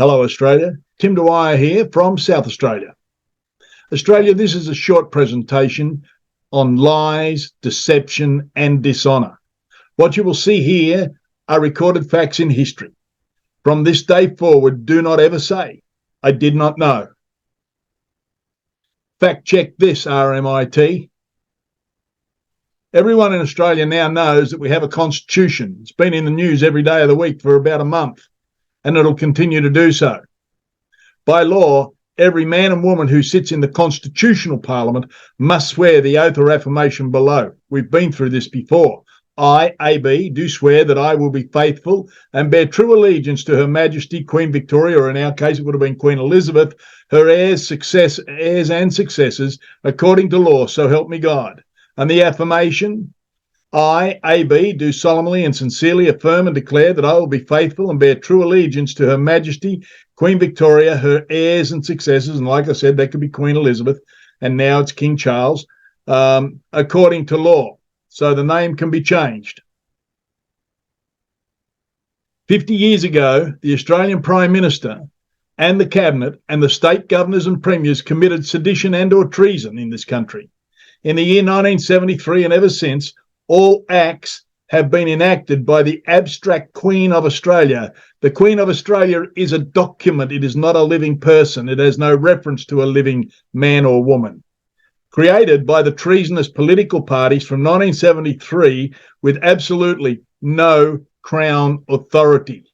Hello, Australia. Tim Dwyer here from South Australia. Australia, this is a short presentation on lies, deception and dishonour. What you will see here are recorded facts in history. From this day forward, do not ever say, I did not know. Fact check this, RMIT. Everyone in Australia now knows that we have a constitution. It's been in the news every day of the week for about a month, and it'll continue to do so. By law, every man and woman who sits in the constitutional parliament must swear the oath or affirmation below. We've been through this before. I, AB, do swear that I will be faithful and bear true allegiance to Her Majesty Queen Victoria, or in our case it would have been Queen Elizabeth, her heirs and successors, according to law, so help me God. And the affirmation, I, AB, do solemnly and sincerely affirm and declare that I will be faithful and bear true allegiance to Her Majesty Queen Victoria, her heirs and successors, and like I said, that could be Queen Elizabeth, and now it's King Charles, according to law. So the name can be changed. 50 years ago, the Australian Prime Minister and the Cabinet and the state governors and premiers committed sedition and or treason in this country. In the year 1973 and ever since, all acts have been enacted by the abstract Queen of Australia. The Queen of Australia is a document. It is not a living person. It has no reference to a living man or woman. Created by the treasonous political parties from 1973 with absolutely no Crown authority.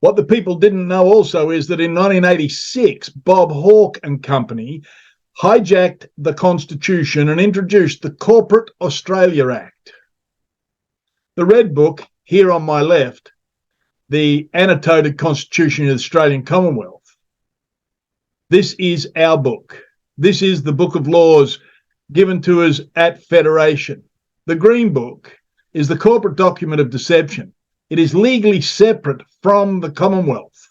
What the people didn't know also is that in 1986, Bob Hawke and company hijacked the Constitution and introduced the Corporate Australia Act. The Red Book, here on my left, the annotated Constitution of the Australian Commonwealth. This is our book. This is the Book of Laws given to us at Federation. The Green Book is the corporate document of deception. It is legally separate from the Commonwealth.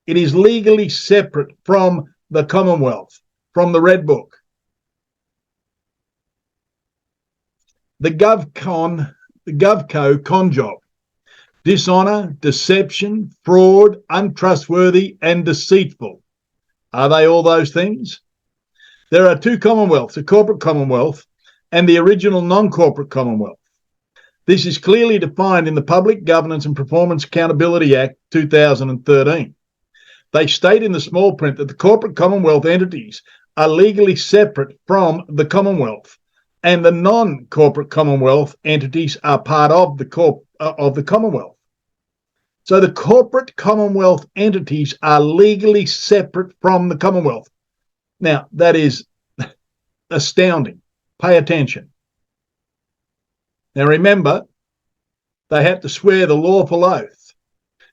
It is legally separate from the Commonwealth, from the Red Book. The GovCo con job. Dishonour, deception, fraud, untrustworthy and deceitful. Are they all those things? There are two Commonwealths, a corporate Commonwealth and the original non-corporate Commonwealth. This is clearly defined in the Public Governance and Performance Accountability Act 2013. They state in the small print that the corporate Commonwealth entities are legally separate from the Commonwealth, and the non-corporate Commonwealth entities are part of the Commonwealth. So the corporate Commonwealth entities are legally separate from the Commonwealth. Now, that is astounding. Pay attention. Now, remember, they have to swear the lawful oath.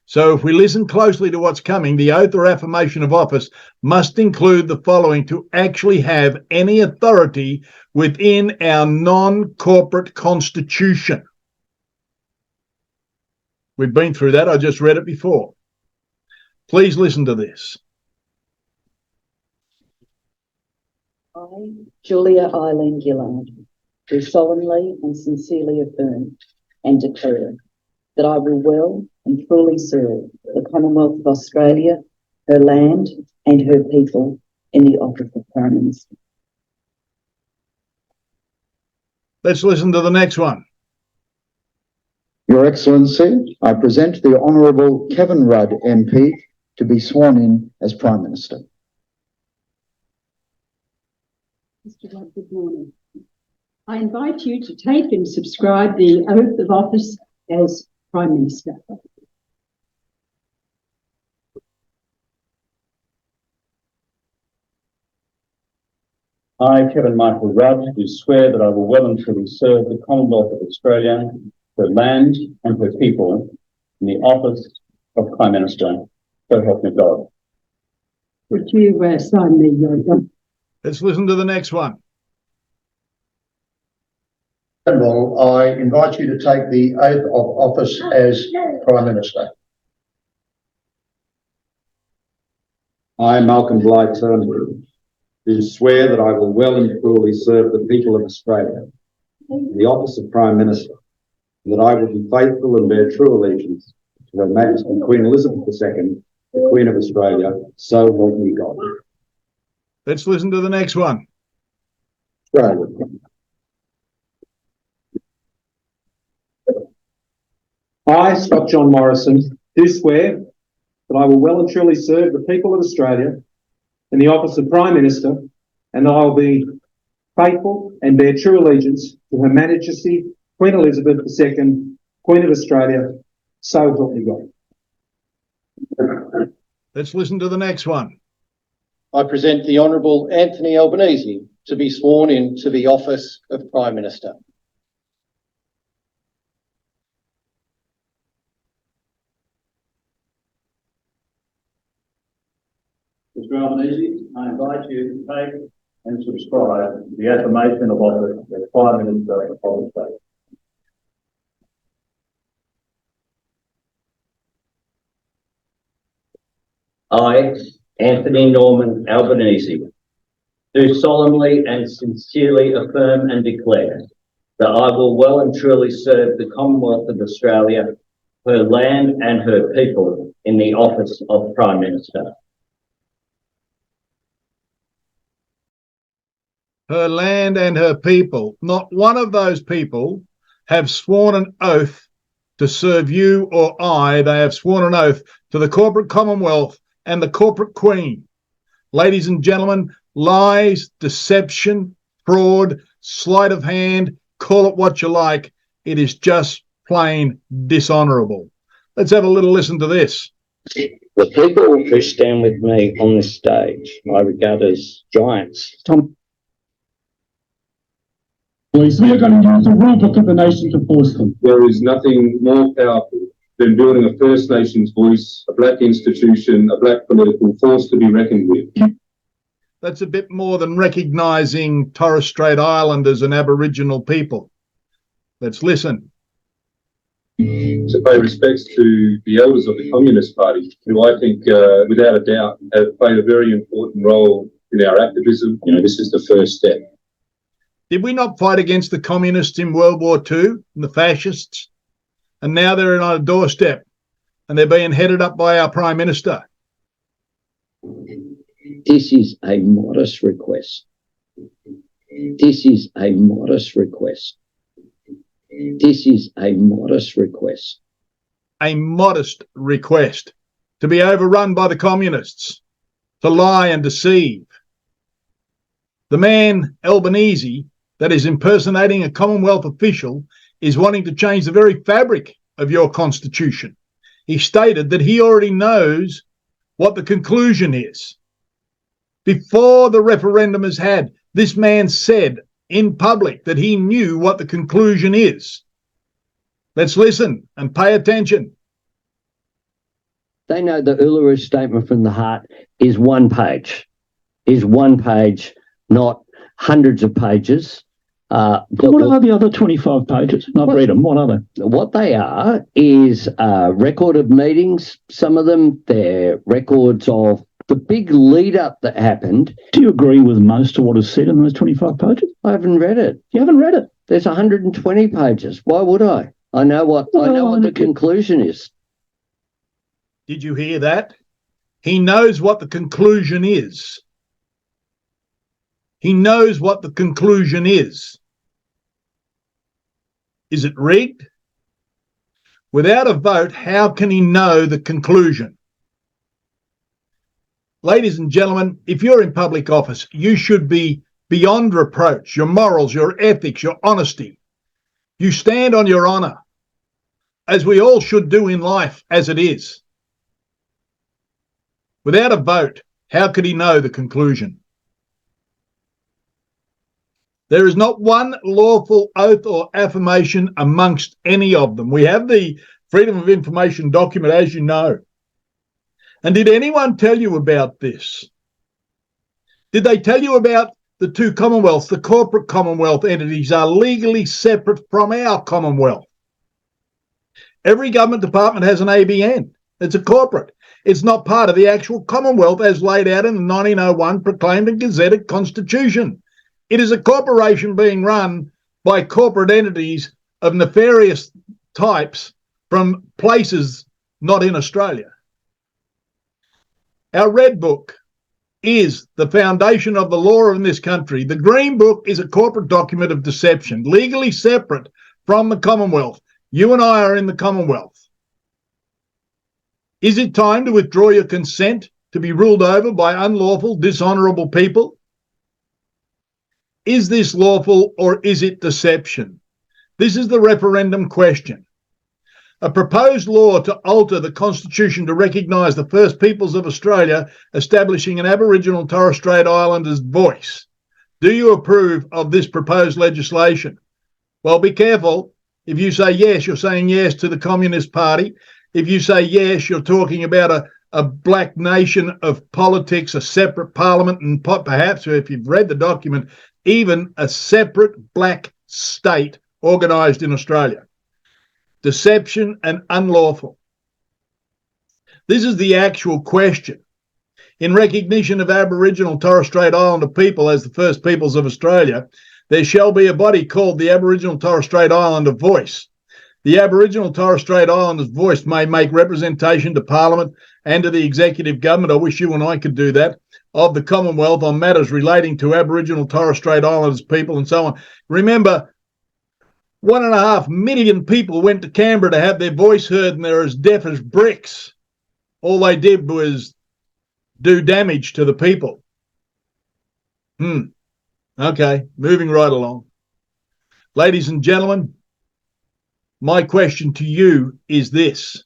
So if we listen closely to what's coming, the oath or affirmation of office must include the following to actually have any authority within our non-corporate constitution. We've been through that. I just read it before. Please listen to this. I, Julia Eileen Gillard, do solemnly and sincerely affirm and declare that I will well and truly serve the Commonwealth of Australia, her land and her people in the office of Prime Minister. Let's listen to the next one. Your Excellency, I present the Honourable Kevin Rudd MP to be sworn in as Prime Minister. Mr. Rudd, good morning. I invite you to take and subscribe the oath of office as Prime Minister. I, Kevin Michael Rudd, do swear that I will well and truly serve the Commonwealth of Australia, her land and her people in the office of Prime Minister. So help me God. Would you sign the oath? Let's listen to the next one. Admiral, I invite you to take the oath of office as Prime Minister. I, Malcolm Bligh Turnbull, do swear that I will well and truly serve the people of Australia in the office of Prime Minister, and that I will be faithful and bear true allegiance to Her Majesty Queen Elizabeth II, the Queen of Australia, so help me God. Let's listen to the next one. Australia. I, Scott John Morrison, do swear that I will well and truly serve the people of Australia in the office of Prime Minister, and that I will be faithful and bear true allegiance to Her Majesty Queen Elizabeth II, Queen of Australia, so help me God. Let's listen to the next one. I present the Honourable Anthony Albanese to be sworn in to the office of Prime Minister. Mr. Albanese, I invite you to take and subscribe the affirmation of office as Prime Minister of Australia. I, Anthony Norman Albanese, do solemnly and sincerely affirm and declare that I will well and truly serve the Commonwealth of Australia, her land and her people in the office of Prime Minister. Her land and her people. Not one of those people have sworn an oath to serve you or I. They have sworn an oath to the corporate Commonwealth and the corporate Queen. Ladies and gentlemen, lies, deception, fraud, sleight of hand, call it what you like. It is just plain dishonourable. Let's have a little listen to this. The people who stand with me on this stage, I regard as giants. Tom. Please, we are going to use the rule book of the nation to force them. There is nothing more powerful than building a First Nations voice, a black institution, a black political force to be reckoned with. That's a bit more than recognising Torres Strait Islanders and Aboriginal people. Let's listen. To pay respects to the elders of the Communist Party, who I think, without a doubt, have played a very important role in our activism. This is the first step. Did we not fight against the communists in World War II and the fascists? And now they're on a doorstep and they're being headed up by our Prime Minister. This is a modest request. This is a modest request. This is a modest request. A modest request to be overrun by the communists, to lie and deceive. The man, Albanese, that is impersonating a Commonwealth official is wanting to change the very fabric of your constitution. He stated that he already knows what the conclusion is. Before the referendum is had, this man said in public that he knew what the conclusion is. Let's listen and pay attention. They know the Uluru Statement from the Heart is one page, not hundreds of pages. What are the other 25 pages? I've read them. What are they? What they are is a record of meetings. Some of them, they're records of the big lead up that happened. Do you agree with most of what is said in those 25 pages? I haven't read it. You haven't read it? There's 120 pages. Why would I? I know what the conclusion is. Did you hear that? He knows what the conclusion is. He knows what the conclusion is. Is it rigged? Without a vote, how can he know the conclusion? Ladies and gentlemen, if you're in public office, you should be beyond reproach. Your morals, your ethics, your honesty. You stand on your honour, as we all should do in life as it is. Without a vote, how could he know the conclusion? There is not one lawful oath or affirmation amongst any of them. We have the Freedom of Information document, as you know. And did anyone tell you about this? Did they tell you about the two Commonwealths? The corporate Commonwealth entities are legally separate from our Commonwealth. Every government department has an ABN. It's a corporate. It's not part of the actual Commonwealth as laid out in the 1901 Proclaimed and Gazetted Constitution. It is a corporation being run by corporate entities of nefarious types from places not in Australia. Our Red Book is the foundation of the law in this country. The Green Book is a corporate document of deception, legally separate from the Commonwealth. You and I are in the Commonwealth. Is it time to withdraw your consent to be ruled over by unlawful, dishonourable people? Is this lawful or is it deception? This is the referendum question. A proposed law to alter the Constitution to recognise the First Peoples of Australia, establishing an Aboriginal and Torres Strait Islanders' voice. Do you approve of this proposed legislation? Well, be careful. If you say yes, you're saying yes to the Communist Party. If you say yes, you're talking about a black nation of politics, a separate parliament, and perhaps, if you've read the document, even a separate black state organised in Australia. Deception and unlawful. This is the actual question. In recognition of Aboriginal Torres Strait Islander people as the First Peoples of Australia, there shall be a body called the Aboriginal Torres Strait Islander Voice. The Aboriginal Torres Strait Islanders' voice may make representation to Parliament and to the executive government, I wish you and I could do that, of the Commonwealth on matters relating to Aboriginal Torres Strait Islanders people and so on. Remember, 1.5 million people went to Canberra to have their voice heard, and they're as deaf as bricks. All they did was do damage to the people. Okay, moving right along. Ladies and gentlemen, my question to you is this.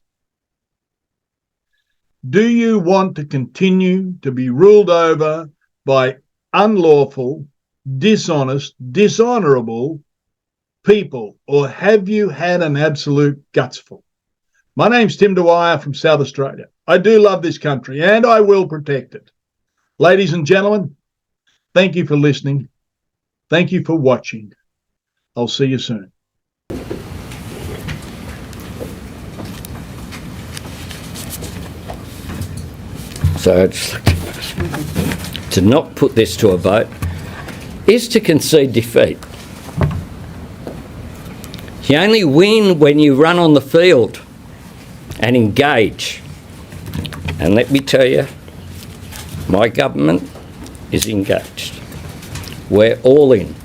Do you want to continue to be ruled over by unlawful, dishonest, dishonourable people, or have you had an absolute gutsful? My name's Tim Dwyer from South Australia. I do love this country and I will protect it. Ladies and gentlemen, thank you for listening. Thank you for watching. I'll see you soon. So to not put this to a vote is to concede defeat. You only win when you run on the field and engage. And let me tell you, my government is engaged. We're all in.